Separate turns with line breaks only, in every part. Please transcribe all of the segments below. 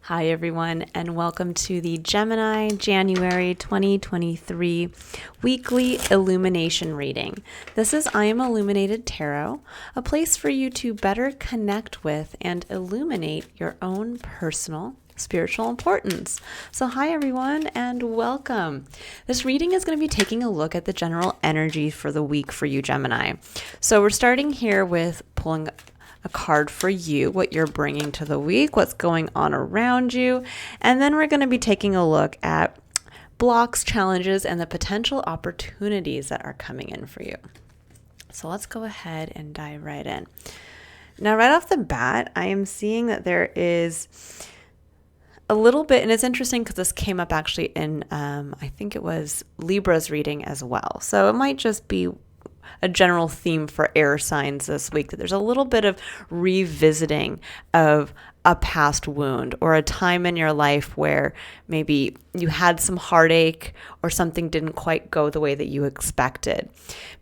Hi everyone, and welcome to the Gemini January 2023 weekly illumination reading. This is I Am Illuminated Tarot, a place for you to better connect with and illuminate your own personal spiritual importance. So hi everyone and welcome. This reading is going to be taking a look at the general energy for the week for you Gemini. So we're starting here with pulling a card for you, what you're bringing to the week, what's going on around you, and then we're going to be taking a look at blocks, challenges, and the potential opportunities that are coming in for you. So let's go ahead and dive right in. Now, right off the bat, I am seeing that there is a little bit, and it's interesting because this came up actually in, I think it was Libra's reading as well. So it might just be a general theme for air signs this week, that there's a little bit of revisiting of a past wound or a time in your life where maybe you had some heartache or something didn't quite go the way that you expected.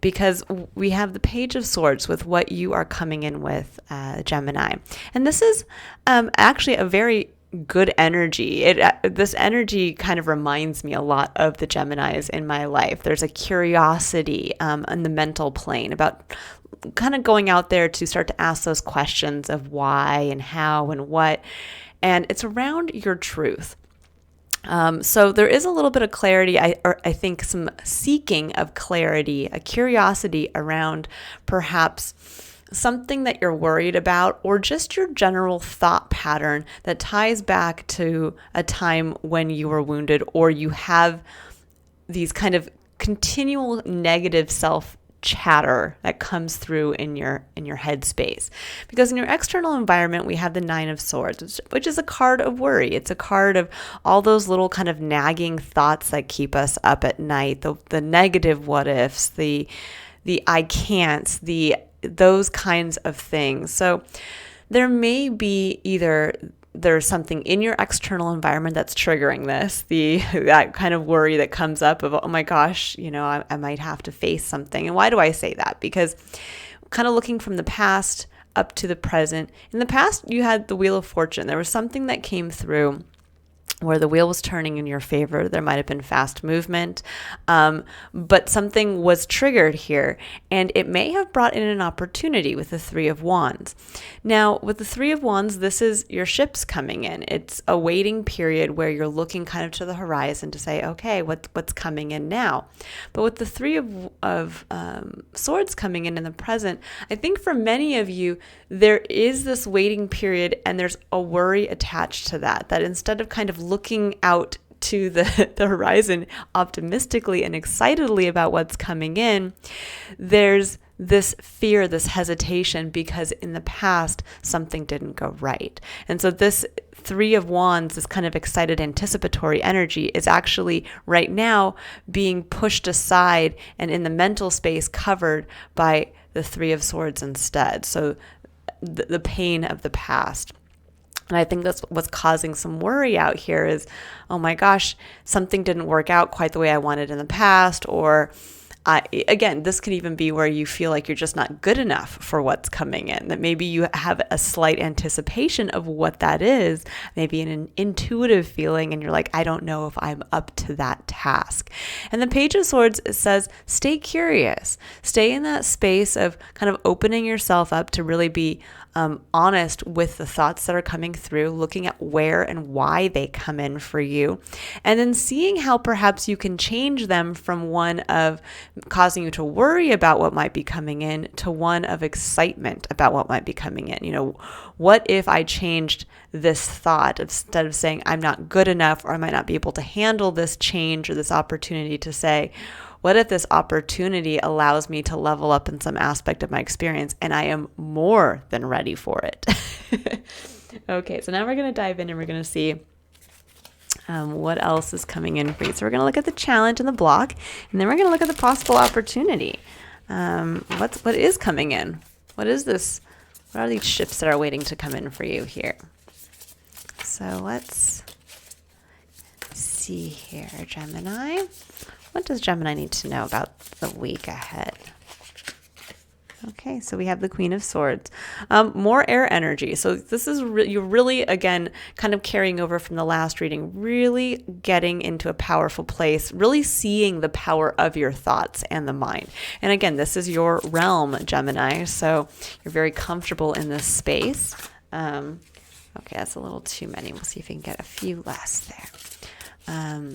Because we have the Page of Swords with what you are coming in with, Gemini. And this is actually a very good energy. This energy kind of reminds me a lot of the Geminis in my life. There's a curiosity on the mental plane about kind of going out there to start to ask those questions of why and how and what, and it's around your truth. So there is a little bit of clarity, I think some seeking of clarity, a curiosity around perhaps something that you're worried about, or just your general thought pattern that ties back to a time when you were wounded, or you have these kind of continual negative self chatter that comes through in your headspace. Because in your external environment, we have the Nine of Swords, which is a card of worry. It's a card of all those little kind of nagging thoughts that keep us up at night, the negative what ifs, the I can'ts, those kinds of things. So there may be either there's something in your external environment that's triggering this, that kind of worry that comes up of, oh my gosh, I might have to face something. And why do I say that? Because kind of looking from the past up to the present, in the past you had the Wheel of Fortune. There was something that came through where the wheel was turning in your favor. There might have been fast movement, but something was triggered here, and it may have brought in an opportunity with the Three of Wands. Now, with the Three of Wands, this is your ships coming in. It's a waiting period where you're looking kind of to the horizon to say, okay, what's coming in now? But with the Three of Swords coming in the present, I think for many of you, there is this waiting period, and there's a worry attached to that instead of kind of looking out to the horizon optimistically and excitedly about what's coming in, there's this fear, this hesitation, because in the past something didn't go right. And so this Three of Wands, this kind of excited anticipatory energy, is actually right now being pushed aside and in the mental space covered by the Three of Swords instead. So the pain of the past. And I think that's what's causing some worry out here is, oh my gosh, something didn't work out quite the way I wanted in the past. Or again, this could even be where you feel like you're just not good enough for what's coming in, that maybe you have a slight anticipation of what that is, maybe an intuitive feeling, and you're like, I don't know if I'm up to that task. And the Page of Swords says, stay curious, stay in that space of kind of opening yourself up to really be honest with the thoughts that are coming through, looking at where and why they come in for you, and then seeing how perhaps you can change them from one of causing you to worry about what might be coming in to one of excitement about what might be coming in. What if I changed this thought instead of saying I'm not good enough or I might not be able to handle this change or this opportunity, to say, what if this opportunity allows me to level up in some aspect of my experience and I am more than ready for it? Okay, so now we're going to dive in and we're going to see what else is coming in for you. So we're going to look at the challenge and the block, and then we're going to look at the possible opportunity. What is coming in? What is this? What are these ships that are waiting to come in for you here? So let's see here, Gemini. What does Gemini need to know about the week ahead? Okay, so we have the Queen of Swords. More air energy. So this is you're really, again, kind of carrying over from the last reading, really getting into a powerful place, really seeing the power of your thoughts and the mind. And again, this is your realm, Gemini, so you're very comfortable in this space. Okay, that's a little too many. We'll see if we can get a few less there.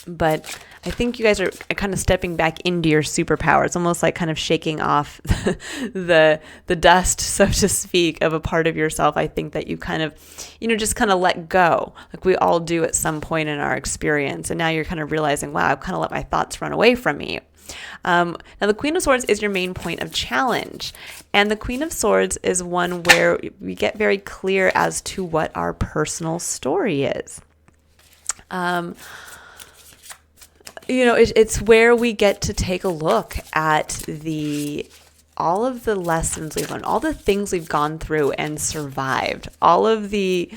But I think you guys are kind of stepping back into your superpower. It's almost like kind of shaking off the dust, so to speak, of a part of yourself. I think that you kind of, just kind of let go, like we all do at some point in our experience. And now you're kind of realizing, wow, I've kind of let my thoughts run away from me. Now, the Queen of Swords is your main point of challenge. And the Queen of Swords is one where we get very clear as to what our personal story is. It's where we get to take a look at all of the lessons we've learned, all the things we've gone through and survived, all of the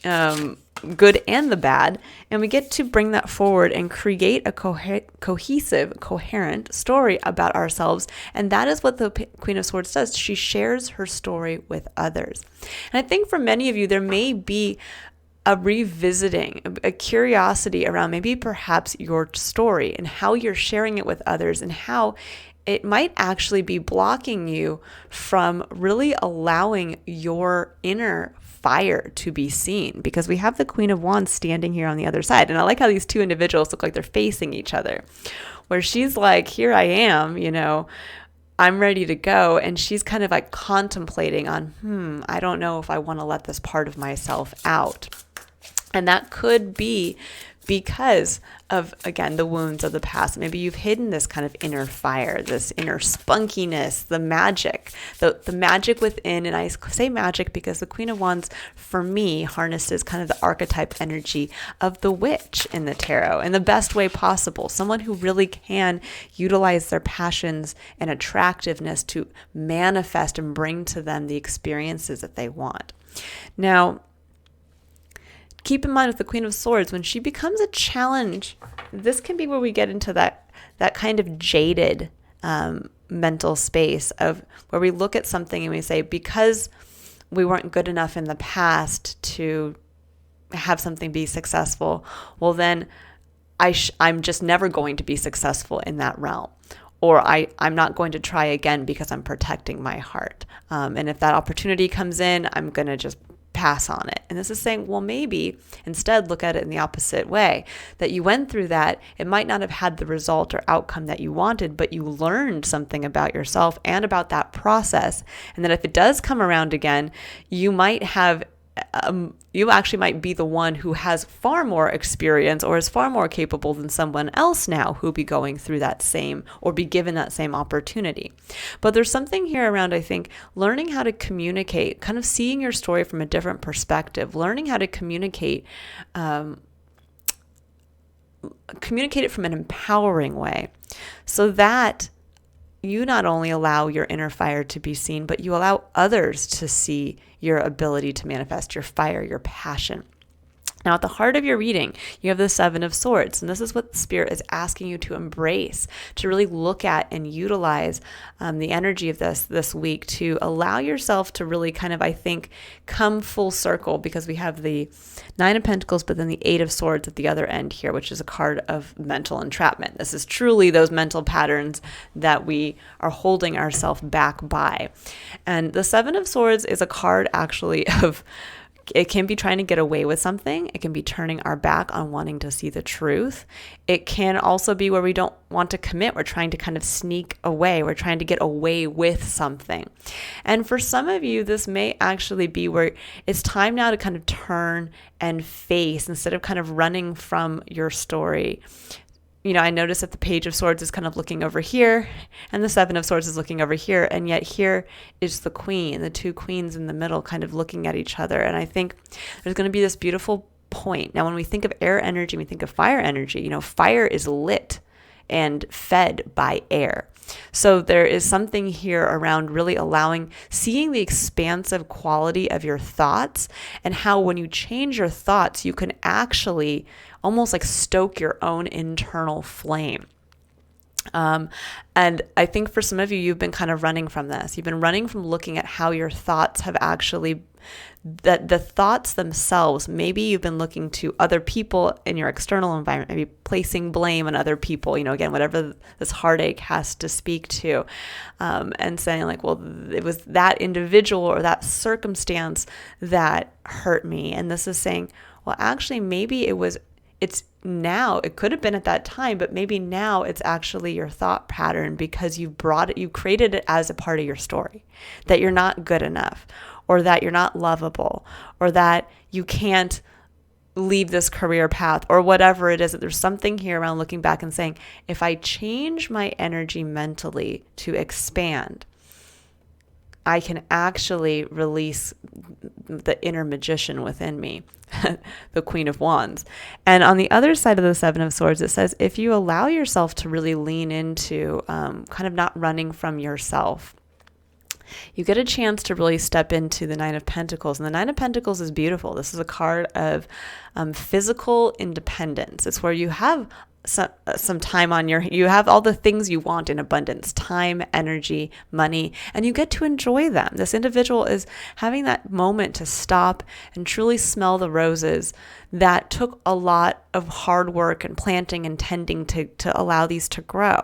good and the bad, and we get to bring that forward and create a cohesive, coherent story about ourselves. And that is what the Queen of Swords does. She shares her story with others. And I think for many of you, there may be a revisiting, a curiosity around maybe perhaps your story and how you're sharing it with others, and how it might actually be blocking you from really allowing your inner fire to be seen, because we have the Queen of Wands standing here on the other side. And I like how these two individuals look like they're facing each other, where she's like, here I am, I'm ready to go. And she's kind of like contemplating on, I don't know if I want to let this part of myself out. And that could be because of, again, the wounds of the past. Maybe you've hidden this kind of inner fire, this inner spunkiness, the magic, the magic within. And I say magic because the Queen of Wands, for me, harnesses kind of the archetype energy of the witch in the tarot in the best way possible. Someone who really can utilize their passions and attractiveness to manifest and bring to them the experiences that they want. Now, keep in mind with the Queen of Swords, when she becomes a challenge, this can be where we get into that kind of jaded mental space of where we look at something and we say, because we weren't good enough in the past to have something be successful, well then I'm just never going to be successful in that realm. Or I'm not going to try again because I'm protecting my heart. And if that opportunity comes in, I'm going to just pass on it. And this is saying, well, maybe instead look at it in the opposite way, that you went through that. It might not have had the result or outcome that you wanted, but you learned something about yourself and about that process. And that if it does come around again, you might have you actually might be the one who has far more experience or is far more capable than someone else now who'll be going through that same or be given that same opportunity. But there's something here around, I think, learning how to communicate, kind of seeing your story from a different perspective, learning how to communicate it from an empowering way, so that you not only allow your inner fire to be seen, but you allow others to see your ability to manifest your fire, your passion. Now, at the heart of your reading, you have the Seven of Swords, and this is what the Spirit is asking you to embrace, to really look at and utilize the energy of this week to allow yourself to really kind of, I think, come full circle, because we have the Nine of Pentacles, but then the Eight of Swords at the other end here, which is a card of mental entrapment. This is truly those mental patterns that we are holding ourselves back by. And the Seven of Swords is a card actually of, it can be trying to get away with something. It can be turning our back on wanting to see the truth. It can also be where we don't want to commit. We're trying to kind of sneak away. We're trying to get away with something. And for some of you, this may actually be where it's time now to kind of turn and face, instead of kind of running from your story. I notice that the Page of Swords is kind of looking over here, and the Seven of Swords is looking over here, and yet here is the Queen, the two queens in the middle kind of looking at each other. And I think there's going to be this beautiful point. Now, when we think of air energy, we think of fire energy. Fire is lit and fed by air. So there is something here around really seeing the expansive quality of your thoughts, and how when you change your thoughts, you can actually almost like stoke your own internal flame. And I think for some of you, you've been kind of running from this. You've been running from looking at how your thoughts have actually, that the thoughts themselves, maybe you've been looking to other people in your external environment, maybe placing blame on other people, again, whatever this heartache has to speak to, and saying like, well, it was that individual or that circumstance that hurt me. And this is saying, well, actually, maybe it's now, it could have been at that time, but maybe now it's actually your thought pattern because you created it as a part of your story, that you're not good enough, or that you're not lovable, or that you can't leave this career path, or whatever it is. That there's something here around looking back and saying, if I change my energy mentally to expand, I can actually release the inner magician within me, the Queen of Wands. And on the other side of the Seven of Swords, it says, if you allow yourself to really lean into kind of not running from yourself, you get a chance to really step into the Nine of Pentacles. And the Nine of Pentacles is beautiful. This is a card of physical independence. It's where you have some time on you have all the things you want in abundance: time, energy, money, and you get to enjoy them. This individual is having that moment to stop and truly smell the roses that took a lot of hard work and planting and tending to allow these to grow.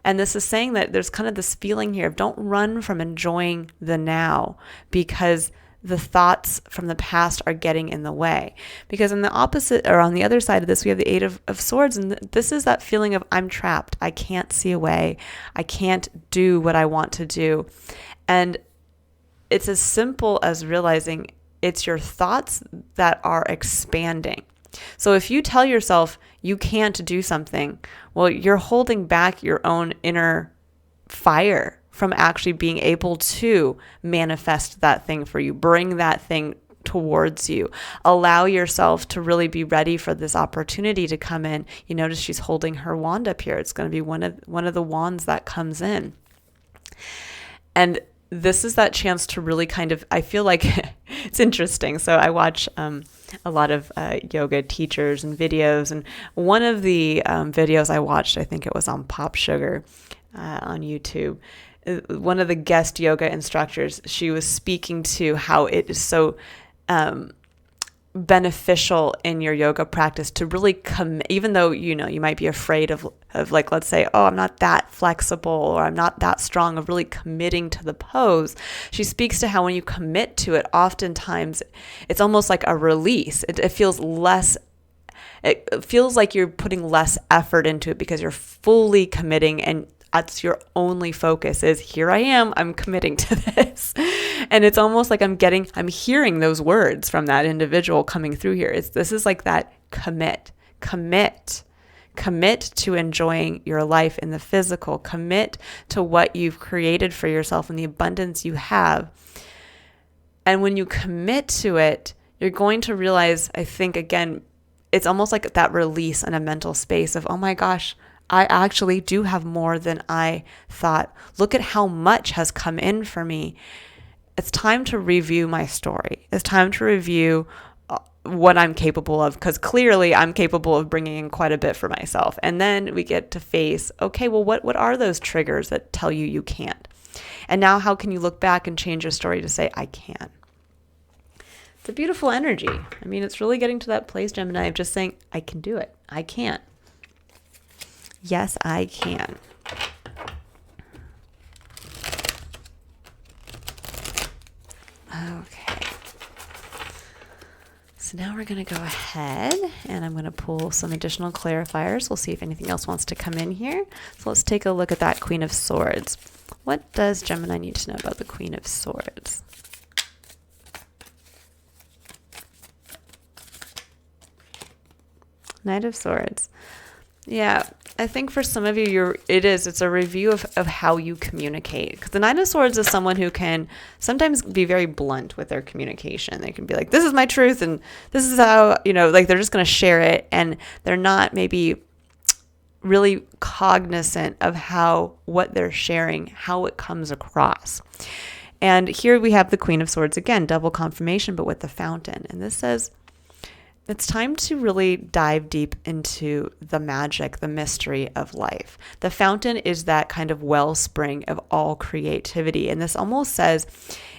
And this is saying that there's kind of this feeling here of don't run from enjoying the now because the thoughts from the past are getting in the way. Because on the opposite, or on the other side of this, we have the Eight of Swords. And this is that feeling of I'm trapped. I can't see a way. I can't do what I want to do. And it's as simple as realizing it's your thoughts that are expanding. So if you tell yourself you can't do something, well, you're holding back your own inner fire from actually being able to manifest that thing for you, bring that thing towards you, allow yourself to really be ready for this opportunity to come in. You notice she's holding her wand up here. It's going to be one of the wands that comes in. And this is that chance to really kind of, I feel like it's interesting. So I watch a lot of yoga teachers and videos. And one of the videos I watched, I think it was on Pop Sugar on YouTube, one of the guest yoga instructors, she was speaking to how it is so beneficial in your yoga practice to really commit, even though, you might be afraid of like, let's say, oh, I'm not that flexible or I'm not that strong, of really committing to the pose. She speaks to how when you commit to it, oftentimes it's almost like a release. It feels less, it feels like you're putting less effort into it because you're fully committing, and that's your only focus is, here I am, I'm committing to this. And it's almost like I'm hearing those words from that individual coming through here. This is like that commit to enjoying your life in the physical, commit to what you've created for yourself and the abundance you have. And when you commit to it, you're going to realize, I think, again, it's almost like that release in a mental space of, oh my gosh, I actually do have more than I thought. Look at how much has come in for me. It's time to review my story. It's time to review what I'm capable of, because clearly I'm capable of bringing in quite a bit for myself. And then we get to face, okay, well, what are those triggers that tell you you can't? And now how can you look back and change your story to say, I can? It's a beautiful energy. I mean, it's really getting to that place, Gemini, of just saying, I can do it. I can. Yes, I can. Okay. So now we're going to go ahead and I'm going to pull some additional clarifiers. We'll see if anything else wants to come in here. So let's take a look at that Queen of Swords. What does Gemini need to know about the Queen of Swords? Knight of Swords. Yeah, I think for some of you, it's a review of how you communicate. Because the Knight of Swords is someone who can sometimes be very blunt with their communication. They can be like, this is my truth and this is how, like they're just going to share it. And they're not maybe really cognizant of what they're sharing, how it comes across. And here we have the Queen of Swords again, double confirmation, but with the fountain. And this says, it's time to really dive deep into the magic, the mystery of life. The fountain is that kind of wellspring of all creativity. And this almost says,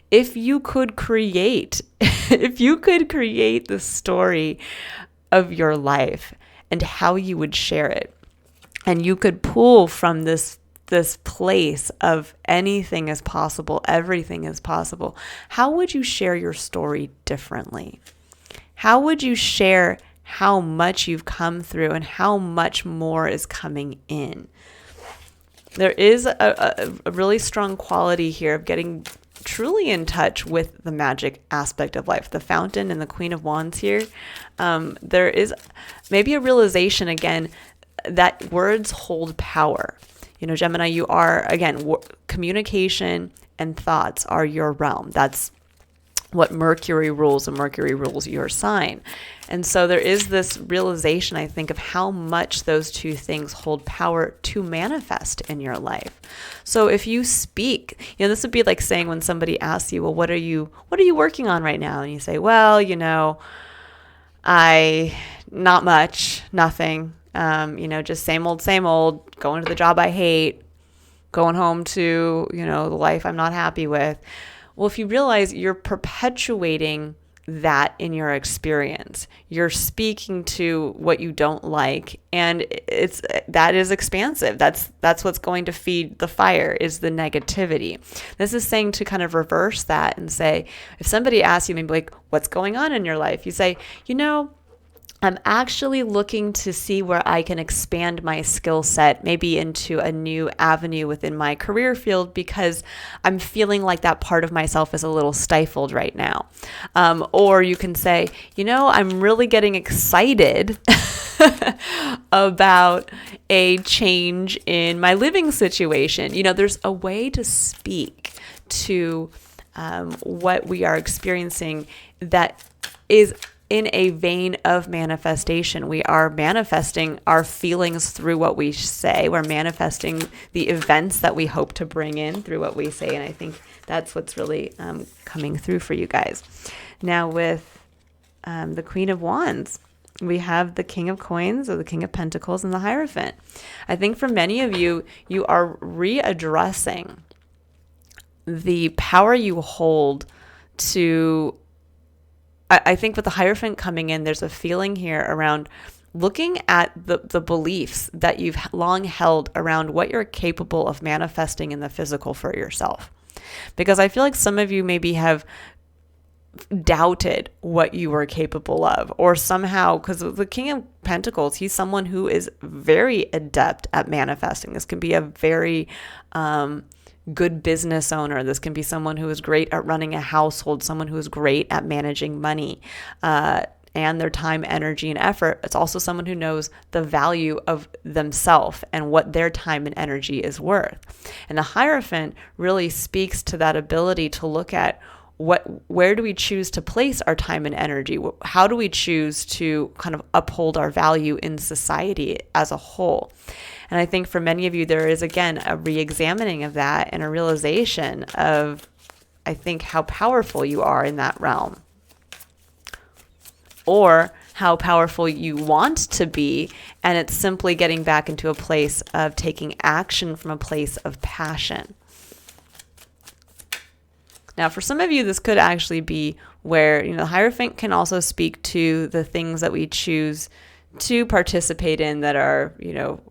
if you could create, if you could create the story of your life and how you would share it, and you could pull from this place of anything is possible, everything is possible, how would you share your story differently? How would you share how much you've come through and how much more is coming in? There is a really strong quality here of getting truly in touch with the magic aspect of life. The fountain and the Queen of Wands here. There is maybe a realization again that words hold power. You know, Gemini, you are, again, communication and thoughts are your realm. That's what Mercury rules, and Mercury rules your sign. And so there is this realization, I think, of how much those two things hold power to manifest in your life. So if you speak, you know, this would be like saying when somebody asks you, well, what are you working on right now? And you say, well, you know, not much, nothing, you know, just same old, going to the job I hate, going home to, you know, the life I'm not happy with. Well, if you realize you're perpetuating that in your experience, you're speaking to what you don't like, and that is expansive. That's what's going to feed the fire, is the negativity. This is saying to kind of reverse that and say, if somebody asks you maybe like, what's going on in your life? You say, you know, I'm actually looking to see where I can expand my skill set, maybe into a new avenue within my career field, because I'm feeling like that part of myself is a little stifled right now. Or you can say, you know, I'm really getting excited about a change in my living situation. You know, there's a way to speak to what we are experiencing that is in a vein of manifestation. We are manifesting our feelings through what we say. We're manifesting the events that we hope to bring in through what we say. And I think that's what's really coming through for you guys. Now with the Queen of Wands, we have the King of Coins, or the King of Pentacles, and the Hierophant. I think for many of you, you are readdressing the power you hold to, I think with the Hierophant coming in, there's a feeling here around looking at the beliefs that you've long held around what you're capable of manifesting in the physical for yourself. Because I feel like some of you maybe have doubted what you were capable of, or somehow, because the King of Pentacles, he's someone who is very adept at manifesting. This can be a very good business owner. This can be someone who is great at running a household, someone who is great at managing money and their time, energy, and effort. It's also someone who knows the value of themselves and what their time and energy is worth. And the Hierophant really speaks to that ability to look at where do we choose to place our time and energy? How do we choose to kind of uphold our value in society as a whole? And I think for many of you, there is, again, a re-examining of that and a realization of, I think, how powerful you are in that realm, or how powerful you want to be. And it's simply getting back into a place of taking action from a place of passion. Now, for some of you, this could actually be where, you know, the Hierophant can also speak to the things that we choose to participate in that are, you know,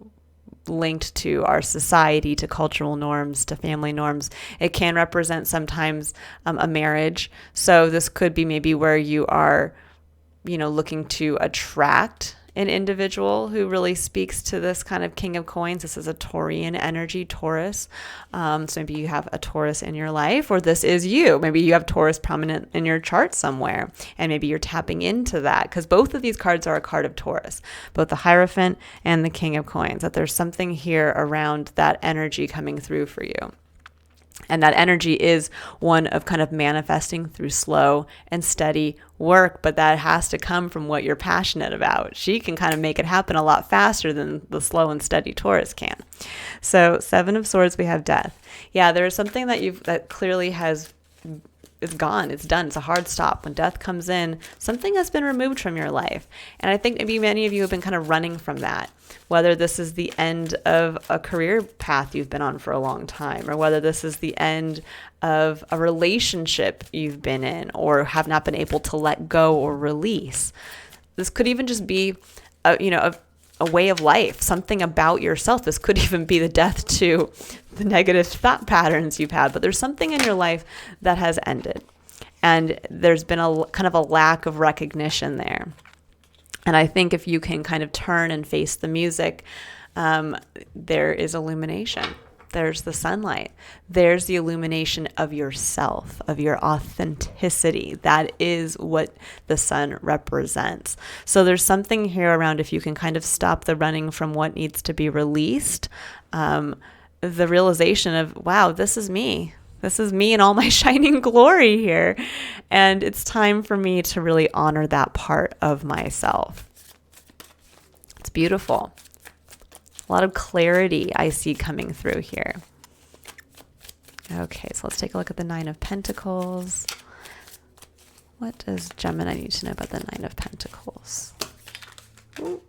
linked to our society, to cultural norms, to family norms. It can represent sometimes a marriage. So this could be maybe where you are, you know, looking to attract an individual who really speaks to this kind of King of Coins. This is a Taurian energy, Taurus. So maybe you have a Taurus in your life, or this is you. Maybe you have Taurus prominent in your chart somewhere, and maybe you're tapping into that, because both of these cards are a card of Taurus, both the Hierophant and the King of Coins, that there's something here around that energy coming through for you. And that energy is one of kind of manifesting through slow and steady work, but that has to come from what you're passionate about. She can kind of make it happen a lot faster than the slow and steady Taurus can. So 7 of Swords, we have Death. Yeah, there is something that clearly is it's gone. It's done. It's a hard stop. When death comes in, something has been removed from your life. And I think maybe many of you have been kind of running from that, whether this is the end of a career path you've been on for a long time, or whether this is the end of a relationship you've been in or have not been able to let go or release. This could even just be a way of life, something about yourself. This could even be the death to the negative thought patterns you've had, but there's something in your life that has ended. And there's been a kind of a lack of recognition there. And I think if you can kind of turn and face the music, there is illumination. There's the sunlight. There's the illumination of yourself, of your authenticity. That is what the sun represents. So there's something here around if you can kind of stop the running from what needs to be released, the realization of, wow, this is me. This is me in all my shining glory here. And it's time for me to really honor that part of myself. It's beautiful. A lot of clarity I see coming through here. Okay, so let's take a look at the Nine of Pentacles. What does Gemini need to know about the Nine of Pentacles? Ooh.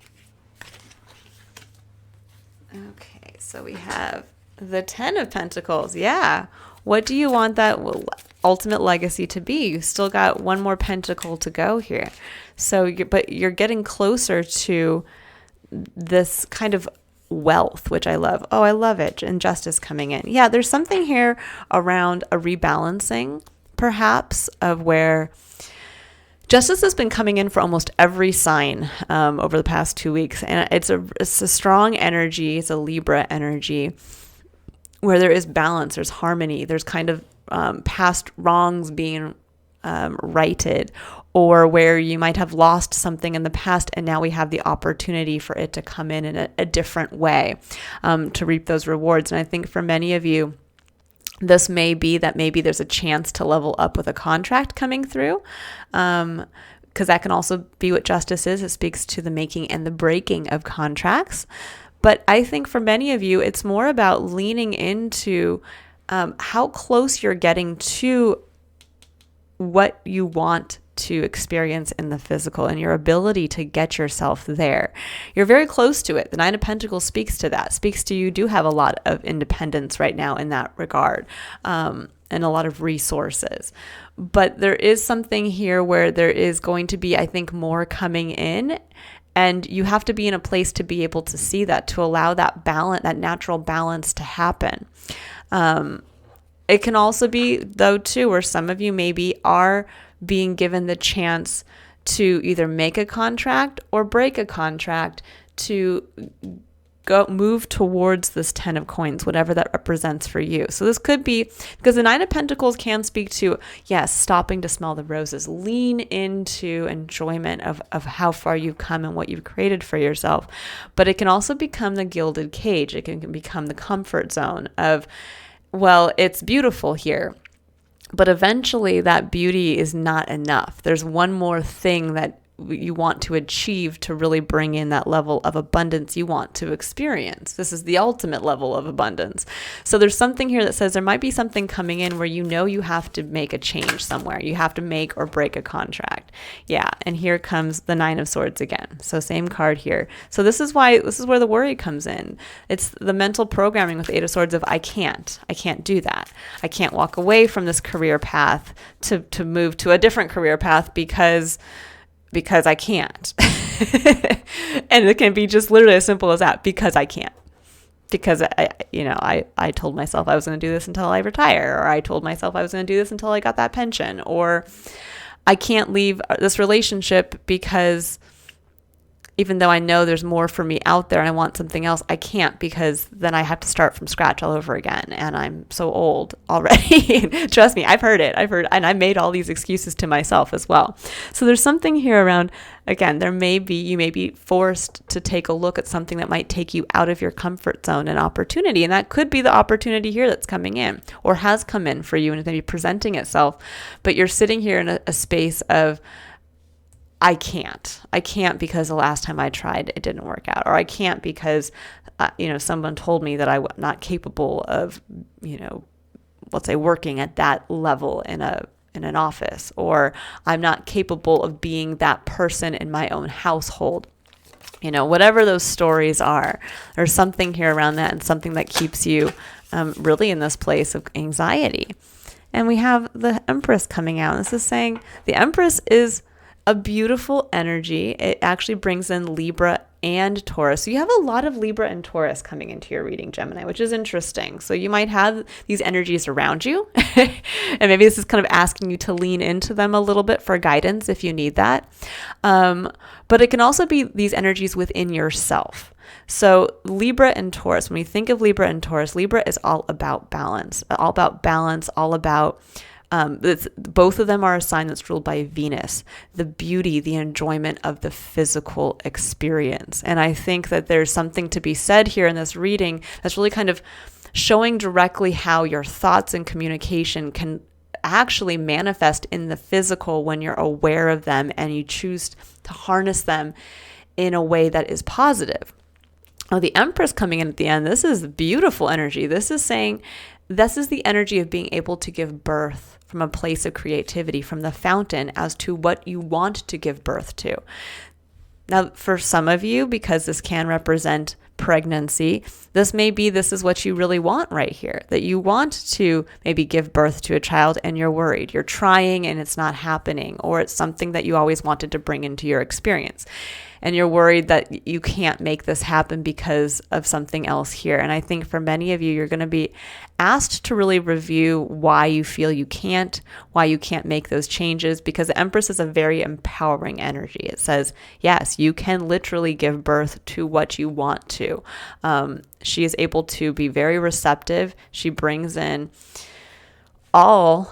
Okay, so we have the Ten of Pentacles. Yeah. What do you want that ultimate legacy to be? You still got one more pentacle to go here. So, but you're getting closer to this kind of wealth, which I love. Oh, I love it. And justice coming in. Yeah, there's something here around a rebalancing, perhaps, of where justice has been coming in for almost every sign over the past 2 weeks. And it's a strong energy. It's a Libra energy where there is balance, there's harmony, there's kind of past wrongs being righted, or where you might have lost something in the past and now we have the opportunity for it to come in a different way to reap those rewards. And I think for many of you, this may be that maybe there's a chance to level up with a contract coming through, because that can also be what justice is. It speaks to the making and the breaking of contracts. But I think for many of you, it's more about leaning into how close you're getting to what you want to experience in the physical and your ability to get yourself there. You're very close to it. The Nine of Pentacles speaks to that, speaks to you do have a lot of independence right now in that regard, and a lot of resources. But there is something here where there is going to be, I think, more coming in. And you have to be in a place to be able to see that, to allow that balance, that natural balance to happen. It can also be, though, too, where some of you maybe are being given the chance to either make a contract or break a contract to move towards this 10 of coins, whatever that represents for you. So this could be, because the Nine of Pentacles can speak to, yes, stopping to smell the roses, lean into enjoyment of how far you've come and what you've created for yourself. But it can also become the gilded cage. It can become the comfort zone of, well, it's beautiful here, but eventually that beauty is not enough. There's one more thing that you want to achieve to really bring in that level of abundance you want to experience. This is the ultimate level of abundance. So there's something here that says there might be something coming in where you know you have to make a change somewhere. You have to make or break a contract. Yeah, and here comes the Nine of Swords again. So same card here. So this is where the worry comes in. It's the mental programming with the Eight of Swords of I can't do that. I can't walk away from this career path to move to a different career path because I can't. And it can be just literally as simple as that, because I can't. Because I told myself I was going to do this until I retire, or I told myself I was going to do this until I got that pension, or I can't leave this relationship because even though I know there's more for me out there and I want something else, I can't, because then I have to start from scratch all over again. And I'm so old already. Trust me, I've heard, and I made all these excuses to myself as well. So there's something here around, again, you may be forced to take a look at something that might take you out of your comfort zone and opportunity. And that could be the opportunity here that's coming in or has come in for you and is maybe presenting itself. But you're sitting here in a space of, I can't because the last time I tried, it didn't work out. Or I can't because, someone told me that I'm not capable of, let's say working at that level in a in an office, or I'm not capable of being that person in my own household. Whatever those stories are, there's something here around that, and something that keeps you really in this place of anxiety. And we have the Empress coming out. This is saying the Empress is a beautiful energy. It actually brings in Libra and Taurus. So you have a lot of Libra and Taurus coming into your reading, Gemini, which is interesting. So you might have these energies around you, and maybe this is kind of asking you to lean into them a little bit for guidance if you need that. But it can also be these energies within yourself. So Libra and Taurus, when we think of Libra and Taurus, Libra is all about balance, all about both of them are a sign that's ruled by Venus, the beauty, the enjoyment of the physical experience. And I think that there's something to be said here in this reading that's really kind of showing directly how your thoughts and communication can actually manifest in the physical when you're aware of them and you choose to harness them in a way that is positive. Oh, the Empress coming in at the end, this is beautiful energy. This is saying this is the energy of being able to give birth from a place of creativity, from the fountain, as to what you want to give birth to. Now, for some of you, because this can represent pregnancy, this is what you really want right here, that you want to maybe give birth to a child and you're worried. You're trying and it's not happening, or it's something that you always wanted to bring into your experience. And you're worried that you can't make this happen because of something else here. And I think for many of you, you're going to be asked to really review why you feel you can't make those changes, because the Empress is a very empowering energy. It says, yes, you can literally give birth to what you want to. She is able to be very receptive. She brings in all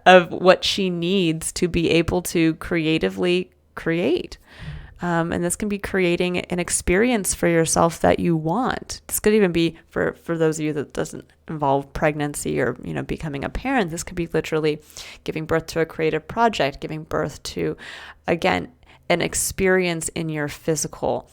of what she needs to be able to creatively create. And this can be creating an experience for yourself that you want. This could even be for those of you that doesn't involve pregnancy or, becoming a parent. This could be literally giving birth to a creative project, giving birth to, again, an experience in your physical.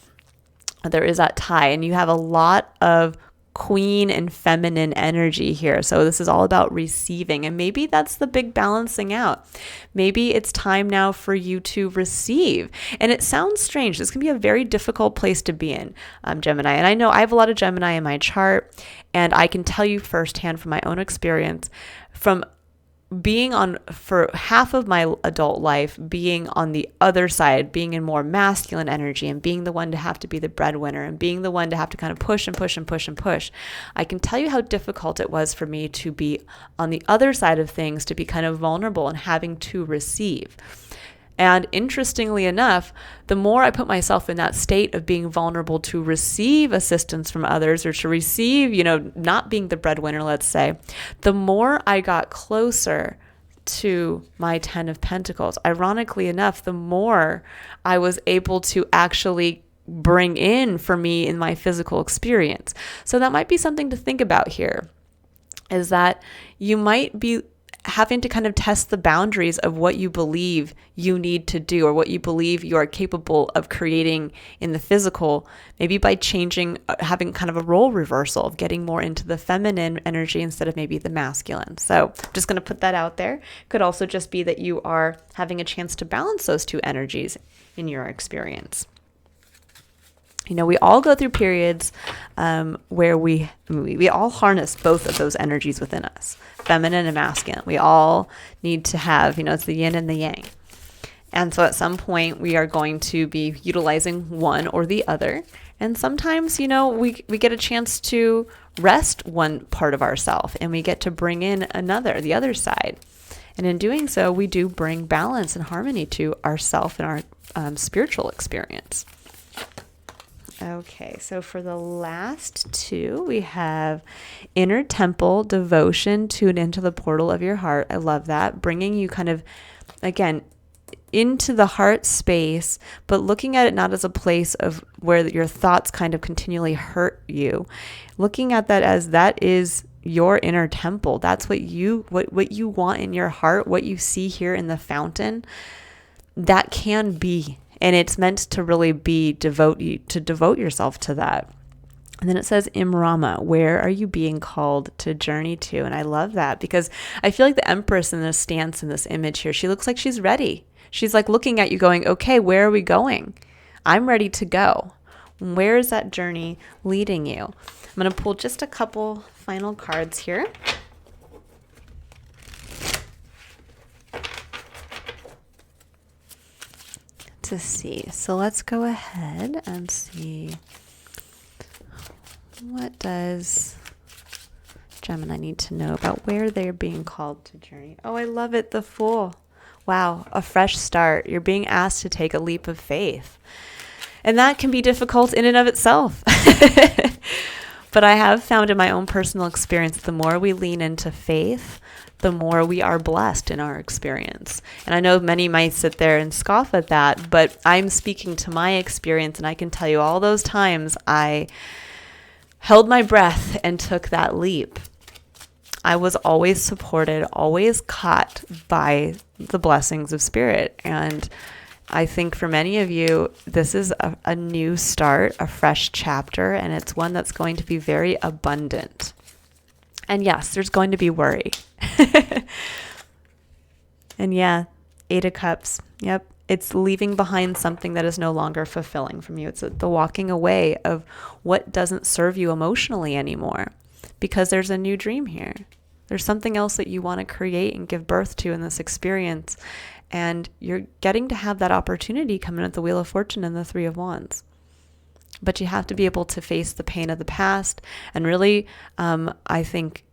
There is that tie, and you have a lot of queen and feminine energy here. So this is all about receiving, and maybe that's the big balancing out. Maybe it's time now for you to receive. And it sounds strange. This can be a very difficult place to be in, Gemini. And I know I have a lot of Gemini in my chart, and I can tell you firsthand from my own experience, from being for half of my adult life, being on the other side, being in more masculine energy and being the one to have to be the breadwinner and being the one to have to kind of push and push and push and push. I can tell you how difficult it was for me to be on the other side of things, to be kind of vulnerable and having to receive. And interestingly enough, the more I put myself in that state of being vulnerable to receive assistance from others, or to receive, not being the breadwinner, let's say, the more I got closer to my 10 of Pentacles. Ironically enough, the more I was able to actually bring in for me in my physical experience. So that might be something to think about here, is that you might be having to kind of test the boundaries of what you believe you need to do, or what you believe you are capable of creating in the physical, maybe by changing, having kind of a role reversal of getting more into the feminine energy instead of maybe the masculine. So I'm just going to put that out there. Could also just be that you are having a chance to balance those two energies in your experience. We all go through periods where we all harness both of those energies within us, feminine and masculine. We all need to have, it's the yin and the yang. And so at some point we are going to be utilizing one or the other. And sometimes, we get a chance to rest one part of ourselves and we get to bring in the other side. And in doing so, we do bring balance and harmony to ourself and our spiritual experience. Okay, so for the last two, we have Inner Temple, Devotion, Tune into the Portal of your heart. I love that. Bringing you kind of, again, into the heart space, but looking at it not as a place of where your thoughts kind of continually hurt you. Looking at that as that is your inner temple. That's what you want in your heart, what you see here in the fountain. That can be. And it's meant to really be devote yourself to that. And then it says Imrama, where are you being called to journey to? And I love that because I feel like the Empress in this stance in this image here, she looks like she's ready. She's like looking at you going, okay, where are we going? I'm ready to go. Where is that journey leading you? I'm going to pull just a couple final cards here. To see. So let's go ahead and see. What does Gemini need to know about where they're being called to journey? Oh, I love it. The Fool. Wow. A fresh start. You're being asked to take a leap of faith. And that can be difficult in and of itself. But I have found in my own personal experience, the more we lean into faith, the more we are blessed in our experience. And I know many might sit there and scoff at that, but I'm speaking to my experience, and I can tell you all those times I held my breath and took that leap. I was always supported, always caught by the blessings of spirit. And I think for many of you, this is a new start, a fresh chapter, and it's one that's going to be very abundant. And yes, there's going to be worry. And yeah, 8 of Cups. Yep. It's leaving behind something that is no longer fulfilling from you. It's the walking away of what doesn't serve you emotionally anymore, because there's a new dream here. There's something else that you want to create and give birth to in this experience. And you're getting to have that opportunity coming at the Wheel of Fortune and the 3 of Wands. But you have to be able to face the pain of the past and really, I think,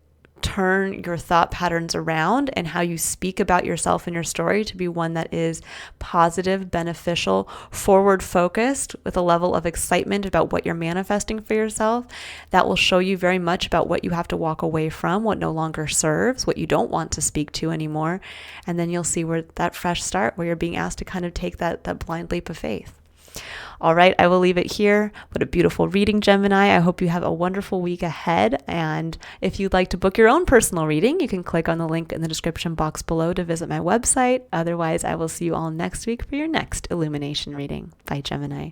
turn your thought patterns around and how you speak about yourself and your story to be one that is positive, beneficial, forward focused, with a level of excitement about what you're manifesting for yourself. That will show you very much about what you have to walk away from, what no longer serves, what you don't want to speak to anymore. And then you'll see where that fresh start, where you're being asked to kind of take that blind leap of faith. All right, I will leave it here. What a beautiful reading, Gemini. I hope you have a wonderful week ahead. And if you'd like to book your own personal reading, you can click on the link in the description box below to visit my website. Otherwise, I will see you all next week for your next illumination reading. Bye, Gemini.